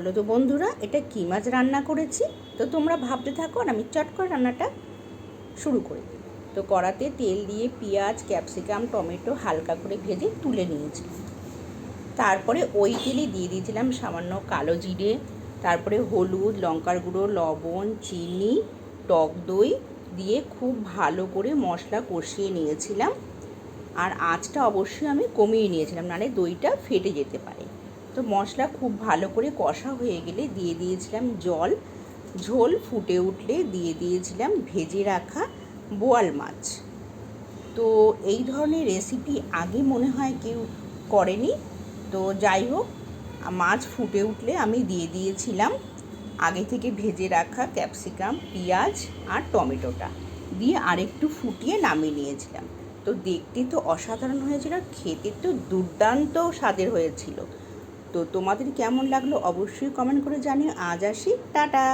বলো তো বন্ধুরা, এটা কী মাছ রান্না করেছি? তো তোমরা ভাবতে থাকো আর আমি চট করে রান্নাটা শুরু করে দিই। তো কড়াতে তেল দিয়ে পেঁয়াজ, ক্যাপসিকাম, টমেটো হালকা করে ভেজে তুলে নিয়েছি। তারপরে ওই তেলে দিয়ে দিয়েছিলাম সামান্য কালো জিরে, তারপরে হলুদ, লঙ্কার গুঁড়ো, লবণ, চিনি, টক দই দিয়ে খুব ভালো করে মশলা কষিয়ে নিয়েছিলাম। আর আঁচটা অবশ্যই আমি কমিয়ে নিয়েছিলাম, নাহলে দইটা ফেটে যেতে পারে। তো মশলা খুব ভালো করে কষা হয়ে গেলে দিয়ে দিয়েছিলাম জল। ঝোল ফুটে উঠলে দিয়ে দিয়েছিলাম ভেজে রাখা বোয়াল মাছ। তো এই ধরনের রেসিপি আগে মনে হয় কেউ করেনি। তো যাই হোক, মাছ ফুটে উঠলে আমি দিয়ে দিয়েছিলাম আগে থেকে ভেজে রাখা ক্যাপসিকাম, পেঁয়াজ আর টমেটোটা দিয়ে আরেকটু ফুটিয়ে নামিয়ে নিয়েছিলাম। তো দেখতে তো অসাধারণ হয়েছিল, খেতে তো দুর্দান্ত স্বাদের হয়েছিল। তো তোমাদের কেমন লাগলো অবশ্যই কমেন্ট করে জানিও। আজ আসি, টাটা।